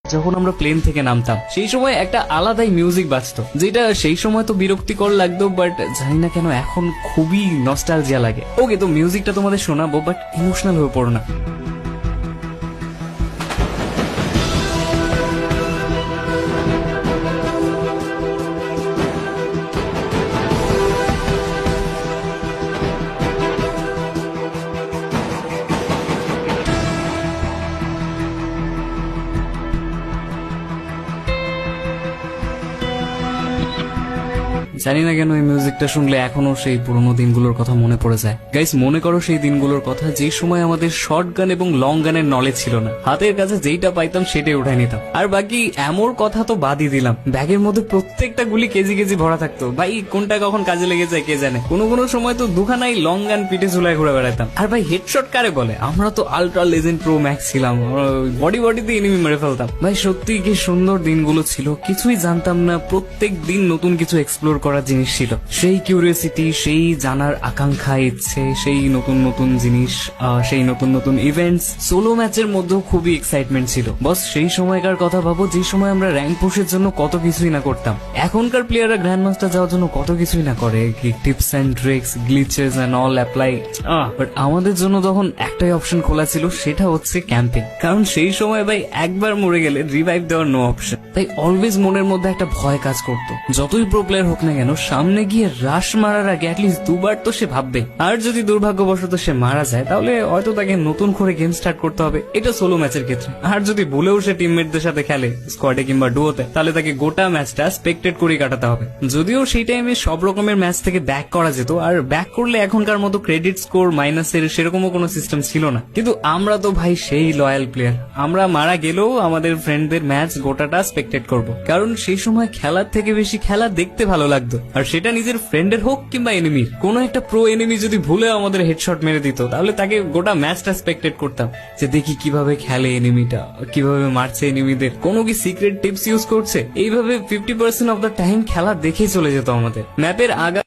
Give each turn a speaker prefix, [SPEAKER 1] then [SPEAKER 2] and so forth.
[SPEAKER 1] যখন আমরা প্লেন থেকে নামতাম সেই সময় একটা আলাদাই মিউজিক বাজতো, যেটা সেই সময় তো বিরক্তিকর লাগতো, বাট জানি না কেন এখন খুবই নস্টালজিয়া লাগে। ওকে, তো মিউজিকটা তোমাদের শোনাবো, বাট ইমোশনাল হয়ে পড়ো না। জানি না কেন এই মিউজিকটা শুনলে এখনো সেই পুরোনো দিনগুলোর কথা মনে পড়ে যায়। গাইস, মনে করো সেই দিনগুলোর কথা যে সময় আমাদের শর্ট গান এবং লং গানের নলেজ ছিল না, হাতের কাছে যেইটা পাইতাম সেটাই উঠাই নিতাম। আর বাকি এমন কথা তো বাদই দিলাম, ব্যাগের মধ্যে প্রত্যেকটা গুলি কেজি কেজি ভরা থাকতো। ভাই কোনটা কখন কাজে লেগে যায় কে জানে। কোনো কোনো সময় তো দুখানাই লং গান পিঠে ঝুলায় ঘুরে বেড়াতাম। আর ভাই হেডশট কারে বলে, আমরা তো আলট্রা লেজেন্ড প্রো ম্যাক্স ছিলাম, বডিতে এনিমি মেরে ফেলতাম। ভাই সত্যি কি সুন্দর দিনগুলো ছিল, কিছুই জানতাম না, প্রত্যেক দিন নতুন কিছু এক্সপ্লোর করার জিনিস ছিল। সেই কিউরিওসিটি, সেই জানার আকাঙ্ক্ষা, ইচ্ছে, সেই নতুন নতুন জিনিস, সেই নতুন নতুন ইভেন্টস। সোলো ম্যাচের মধ্যেও খুবই এক্সাইটমেন্ট ছিল। বস সেই সময়কার কথা ভাবো, যে সময় আমরা র্যাঙ্ক পুশের জন্য কত কিছুই না করতাম। এখনকার প্লেয়াররা গ্র্যান্ড মাস্টার যাওয়ার জন্য কত কিছুই না করে, tips and tricks, glitches and all apply. But আমাদের জন্য তখন একটাই অপশন খোলা ছিল, সেটা হচ্ছে ক্যাম্পিং। কারণ সেই সময় ভাই একবার মরে গেলে রিভাইভ দেওয়ার নো অপশন। তাই অলওয়েজ মনের মধ্যে একটা ভয় কাজ করতো, যতই প্রো প্লেয়ার হোক না কেন সামনে গিয়ে রাশ মারার আগে অ্যাটলিস্ট দুবার তো সে ভাববে। আর যদি দুর্ভাগ্যবশত সে মারা যায় তাহলে হয়তো তাকে নতুন করে গেম স্টার্ট করতে হবে। এটা সোলো ম্যাচের ক্ষেত্রে। আর যদি ভুলেও সে টিমমেটদের সাথে খেলে স্কোয়াডে কিংবা ডুয়োতে, তাহলে তাকে গোটা ম্যাচটা স্পেক্টেট করে কাটাতে হবে। যদিও সেই টাইমে সব রকমের ম্যাচ থেকে ব্যাক করা যেত, আর ব্যাক করলে এখনকার মতো ক্রেডিট স্কোর মাইনাসের সেরকমও কোনো সিস্টেম ছিল না। কিন্তু আমরা তো ভাই সেই লয়াল প্লেয়ার, আমরা মারা গেলেও আমাদের ফ্রেন্ডদের ম্যাচ গোটাটা স্পেক্টেট করব। কারণ সেই সময় খেলার থেকে বেশি খেলা দেখতে ভালো লাগতো, আর সেটা নিজের ফ্রেন্ডের হোক কিংবা এনিমির। কোনো একটা প্রো এনিমি যদি ভুলে আমাদের হেডশট মেরে দিত, তাহলে তাকে গোটা ম্যাচটা স্পেক্টেট করতাম, যে দেখি কিভাবে খেলে এনিমিটা, কিভাবে মারছে এনিমিদের, কোনো কি সিক্রেট টিপস ইউজ করছে। এইভাবে 50% অফ দ্য টাইম খেলা দেখেই চলে যেত আমাদের। ম্যাপের আগা